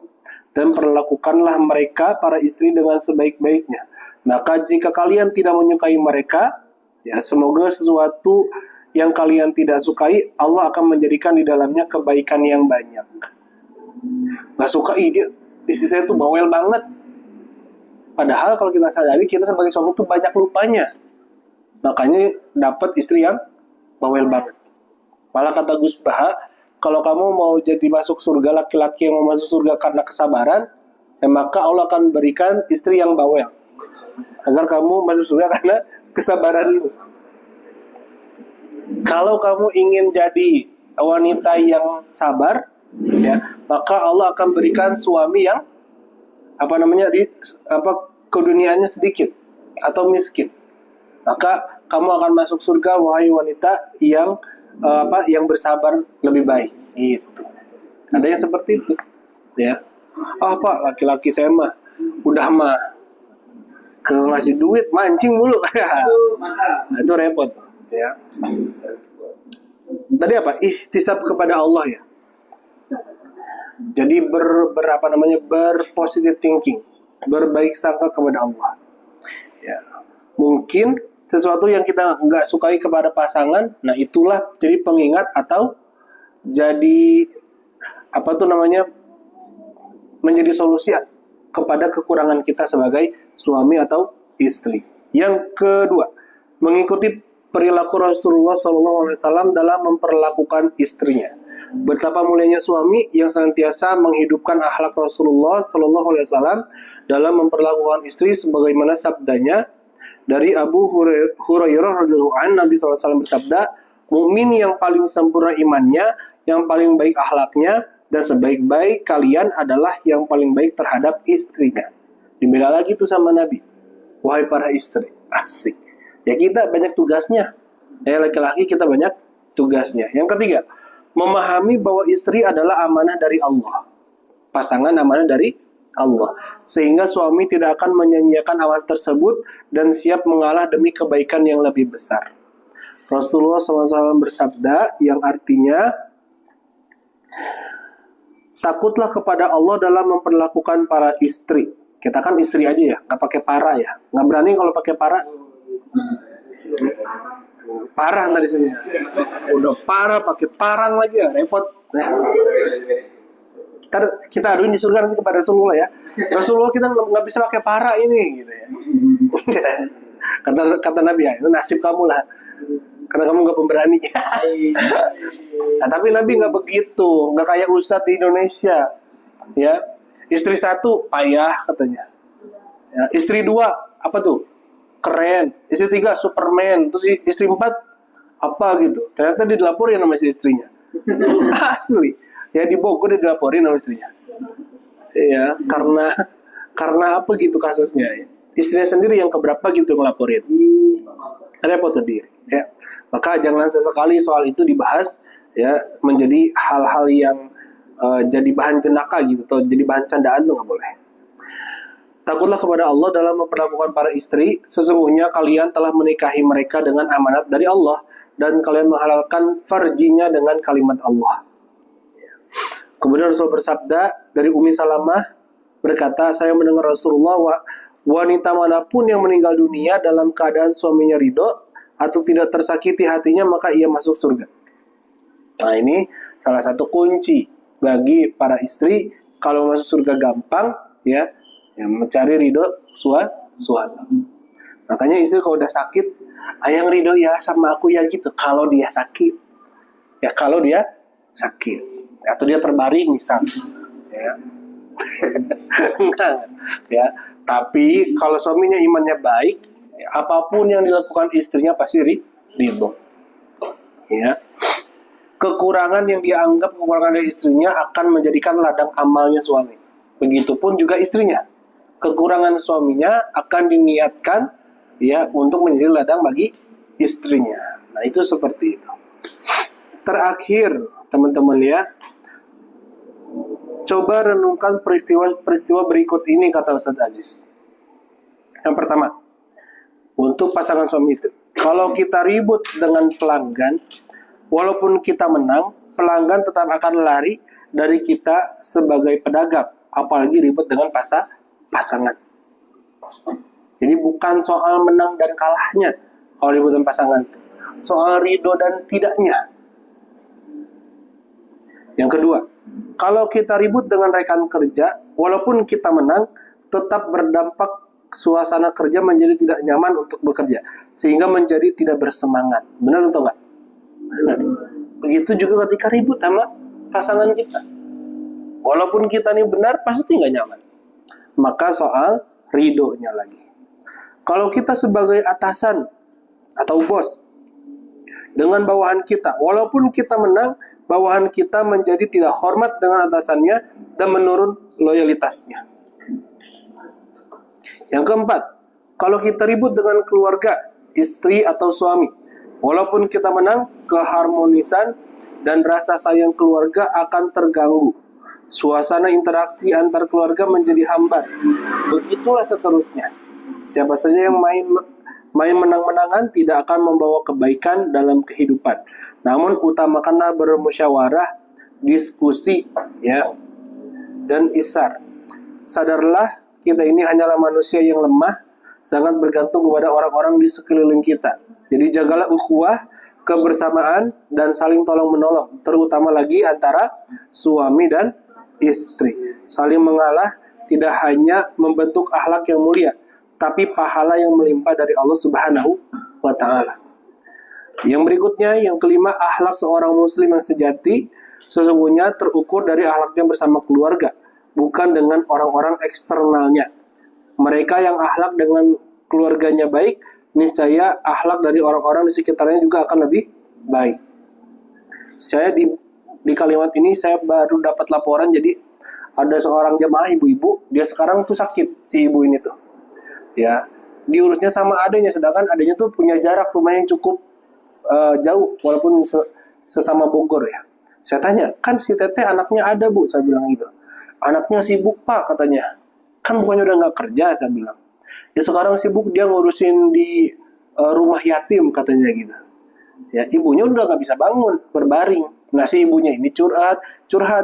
Dan perlakukanlah mereka para istri dengan sebaik-baiknya. Maka jika kalian tidak menyukai mereka, ya semoga sesuatu yang kalian tidak sukai Allah akan menjadikan di dalamnya kebaikan yang banyak. Gak suka ide istri saya tuh bawel banget. Padahal kalau kita sadari kita sebagai suami tuh banyak lupanya. Makanya dapat istri yang bawel banget. Malah kata Gus Baha, kalau kamu mau jadi masuk surga, laki-laki yang mau masuk surga karena kesabaran, maka Allah akan berikan istri yang bawel agar kamu masuk surga karena kesabaranmu. Kalau kamu ingin jadi wanita yang sabar, ya, maka Allah akan berikan suami yang keduniaannya sedikit atau miskin. Maka kamu akan masuk surga wahai wanita yang yang bersabar lebih baik. Gitu. Ada yang seperti itu, ya. Pak, laki-laki saya mah udah ke ngasih duit mancing mulu. Nah, itu repot, ya. Tadi apa? Ihtisab kepada Allah, ya. Jadi berpositive thinking, berbaik sangka kepada Allah. Ya. Mungkin sesuatu yang kita nggak sukai kepada pasangan, nah itulah jadi pengingat atau jadi menjadi solusi kepada kekurangan kita sebagai suami atau istri. Yang kedua, mengikuti perilaku Rasulullah SAW dalam memperlakukan istrinya. Betapa mulianya suami yang senantiasa menghidupkan akhlak Rasulullah SAW dalam memperlakukan istri sebagaimana sabdanya dari Abu Hurairah radhiyallahu anhu. Nabi SAW bersabda, mukmin yang paling sempurna imannya, yang paling baik akhlaknya, dan sebaik-baik kalian adalah yang paling baik terhadap istrinya. Dibela lagi tuh sama Nabi, wahai para istri. Asik. Ya kita banyak tugasnya. Ya laki-laki kita banyak tugasnya. Yang ketiga, memahami bahwa istri adalah amanah dari Allah. Pasangan amanah dari Allah. Sehingga suami tidak akan menyanyiakan amanah tersebut dan siap mengalah demi kebaikan yang lebih besar. Rasulullah SAW bersabda yang artinya, takutlah kepada Allah dalam memperlakukan para istri. Kita kan istri aja ya, nggak pakai para ya. Nggak berani kalau pakai para. Parah tadi sini. Udah parah pakai parang lagi ya, repot. Nah. Kita aduin di surga nanti kepada Rasulullah ya. Rasulullah kita nggak bisa pakai para ini gitu ya. kata Nabi ya, itu nasib kamu lah. Karena kamu nggak pemberani. Nah, tapi Nabi nggak begitu, nggak kayak Ustadz di Indonesia. Ya, istri satu payah katanya. Ya, istri dua apa tuh? Keren. Istri tiga Superman. Terus istri empat apa gitu. Ternyata dia dilaporin sama istrinya. Asli. Ya di Bogor dia dilaporin sama istrinya. Ya karena apa gitu kasusnya. Ya. Istrinya sendiri yang keberapa gitu ngelaporin. Repot sendiri. Ya. Maka jangan sesekali soal itu dibahas ya menjadi hal-hal yang jadi bahan jenaka gitu atau jadi bahan candaan tuh nggak boleh. Takutlah kepada Allah dalam memperlakukan para istri. Sesungguhnya kalian telah menikahi mereka dengan amanat dari Allah dan kalian menghalalkan farjinya dengan kalimat Allah. Kemudian Rasul bersabda dari Ummi Salamah berkata, saya mendengar Rasulullah, wanita manapun yang meninggal dunia dalam keadaan suaminya ridho atau tidak tersakiti hatinya maka ia masuk surga. Nah ini salah satu kunci bagi para istri kalau masuk surga gampang ya, mencari ridho suami. Makanya istri kalau udah sakit, ayang ridho ya sama aku ya gitu. Kalau dia sakit, atau dia terbaring misalnya, ya. Ya. Tapi kalau suaminya imannya baik, ya, apapun yang dilakukan istrinya pasti ridho. Ya. Kekurangan yang dianggap kekurangan dari istrinya akan menjadikan ladang amalnya suami. Begitupun juga istrinya. Kekurangan suaminya akan diniatkan ya untuk menjadi ladang bagi istrinya. Nah, itu seperti itu. Terakhir, teman-teman ya. Coba renungkan peristiwa berikut ini kata Ustaz Aziz. Yang pertama, untuk pasangan suami istri. Kalau kita ribut dengan pelanggan, walaupun kita menang, pelanggan tetap akan lari dari kita sebagai pedagang. Apalagi ribut dengan pasangan. Jadi bukan soal menang dan kalahnya kalau ribut dengan pasangan, soal ridho dan tidaknya. Yang kedua, kalau kita ribut dengan rekan kerja, walaupun kita menang, tetap berdampak suasana kerja menjadi tidak nyaman untuk bekerja, sehingga menjadi tidak bersemangat. Benar atau enggak? Benar. Begitu juga ketika ribut sama pasangan kita. Walaupun kita ini benar, pasti nggak nyaman. Maka soal ridhonya lagi. Kalau kita sebagai atasan atau bos dengan bawahan kita, walaupun kita menang, bawahan kita menjadi tidak hormat dengan atasannya dan menurun loyalitasnya. Yang keempat, kalau kita ribut dengan keluarga, istri atau suami, walaupun kita menang, keharmonisan dan rasa sayang keluarga akan terganggu. Suasana interaksi antar keluarga menjadi hambar. Begitulah seterusnya. Siapa saja yang main menang-menangan tidak akan membawa kebaikan dalam kehidupan. Namun utamakanlah bermusyawarah, diskusi, ya, dan isar. Sadarlah kita ini hanyalah manusia yang lemah, sangat bergantung kepada orang-orang di sekeliling kita. Jadi jagalah ukhuwah, kebersamaan, dan saling tolong-menolong, terutama lagi antara suami dan istri. Saling mengalah tidak hanya membentuk akhlak yang mulia, tapi pahala yang melimpah dari Allah Subhanahu wa Ta'ala. Yang berikutnya, yang kelima, akhlak seorang muslim yang sejati sesungguhnya terukur dari akhlaknya bersama keluarga, bukan dengan orang-orang eksternalnya. Mereka yang akhlak dengan keluarganya baik, niscaya akhlak dari orang-orang di sekitarnya juga akan lebih baik. Saya di kalimat ini saya baru dapat laporan, jadi ada seorang jemaah ibu-ibu, dia sekarang tuh sakit, si ibu ini tuh. Ya, diurusnya sama adanya, sedangkan adanya tuh punya jarak rumah yang cukup jauh, walaupun sesama Bogor ya. Saya tanya, kan si teteh anaknya ada bu, saya bilang gitu. Anaknya sibuk pak katanya, kan bukannya udah nggak kerja, saya bilang. Ya sekarang sibuk dia ngurusin di rumah yatim katanya gitu. Ya ibunya udah nggak bisa bangun, berbaring. Nah si ibunya ini curhat,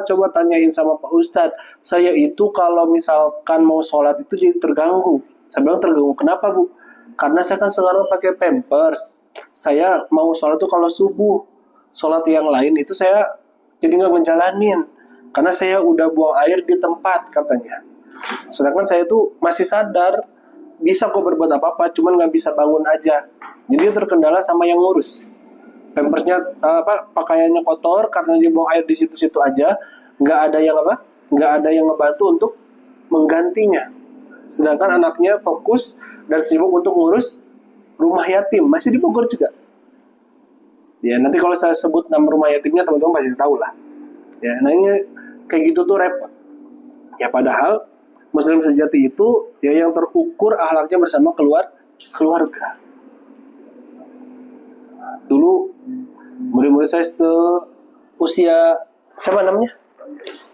coba tanyain sama Pak Ustadz. Saya itu kalau misalkan mau sholat itu jadi terganggu. Saya bilang terganggu kenapa bu? Karena saya kan sekarang pakai pampers. Saya mau sholat tuh kalau subuh. Sholat yang lain itu saya jadi nggak menjalanin. Karena saya udah buang air di tempat katanya. Sedangkan saya tuh masih sadar bisa kok berbuat apa-apa, cuman nggak bisa bangun aja. Jadi terkendala sama yang ngurus. Pampersnya pakaiannya kotor karena dia buang air di situ-situ aja. Nggak ada yang ngebantu untuk menggantinya. Sedangkan anaknya fokus dan sibuk untuk ngurus rumah yatim, masih di Bogor juga. Ya nanti kalau saya sebut nama rumah yatimnya teman-teman pasti tahu lah. Ya, nah ini kayak gitu tuh repot. Ya padahal Muslim sejati itu ya yang terukur akhlaknya bersama keluarga. Dulu murid-murid saya seusia siapa namanya?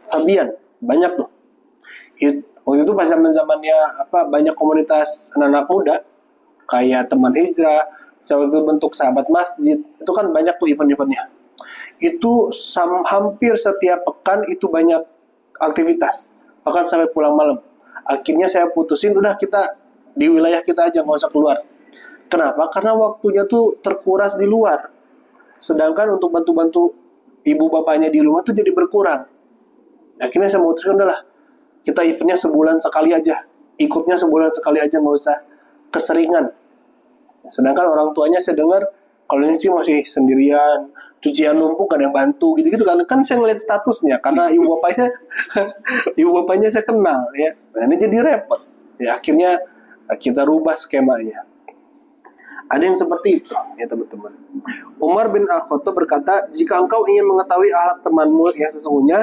Fabian, banyak tuh. Waktu itu pas zamannya banyak komunitas anak-anak muda kayak teman hijrah, saya waktu itu bentuk sahabat masjid, itu kan banyak tuh event-eventnya. Itu hampir setiap pekan itu banyak aktivitas, bahkan sampai pulang malam. Akhirnya saya putusin, udah kita di wilayah kita aja, nggak usah keluar. Kenapa? Karena waktunya tuh terkuras di luar. Sedangkan untuk bantu-bantu ibu bapaknya di rumah tuh jadi berkurang. Akhirnya saya memutuskan, udahlah, kita eventnya sebulan sekali aja. Ikutnya sebulan sekali aja, nggak usah keseringan. Sedangkan orang tuanya saya dengar, kalau ini sih masih sendirian, cucian numpuk gak ada yang bantu, gitu-gitu kan saya ngeliat statusnya, karena ibu bapaknya saya kenal ya. Nah ini jadi repot. Ya akhirnya kita rubah skemanya. Ada yang seperti itu ya teman-teman. Umar bin Al-Khattab berkata, jika engkau ingin mengetahui akhlak temanmu yang sesungguhnya,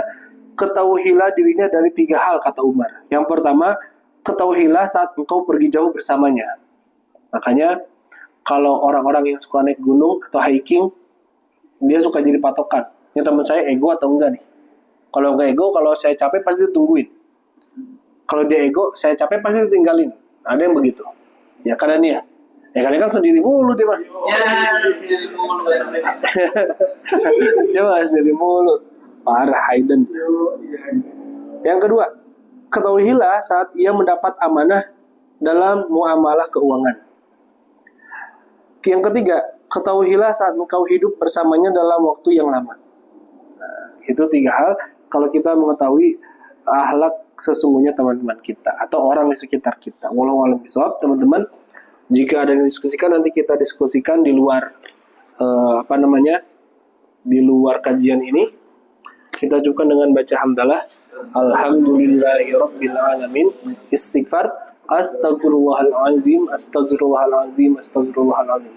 ketahuilah dirinya dari 3 hal, kata Umar. Yang pertama, ketahuilah saat engkau pergi jauh bersamanya. Makanya kalau orang-orang yang suka naik gunung atau hiking, dia suka jadi patokan. Ini teman saya ego atau enggak nih? Kalau enggak ego, kalau saya capek pasti ditungguin. Kalau dia ego, saya capek pasti ditinggalin. Ada yang begitu. Ya karena nih ya, Ya kan sendiri mulu dia mah. Sendiri mulu ya. Dia mah sendiri mulu. Parah Hayden. Yang kedua, ketahuilah saat ia mendapat amanah dalam muamalah keuangan. Yang ketiga, ketahuilah saat engkau hidup bersamanya dalam waktu yang lama. Nah, itu 3 hal. Kalau kita mengetahui akhlak sesungguhnya teman-teman kita atau orang di sekitar kita. Wallahu a'lam bishawab, teman-teman. Jika ada yang diskusikan, nanti kita diskusikan di luar di luar kajian ini. Kita cukupkan dengan baca hamdalah. Alhamdulillahirabbil alamin. Istighfar. Astagfirullahaladzim.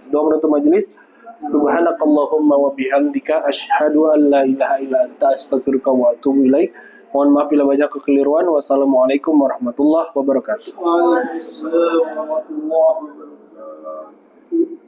Doa menutup majelis. Subhanakallahumma wa bihamdika asyhadu an la ilaha illa anta astaghfiruka wa atubu ilaik. Mohon maaf bila banyak kekeliruan. Wassalamualaikum warahmatullahi wabarakatuh. Waalaikumsalam warahmatullahi wabarakatuh.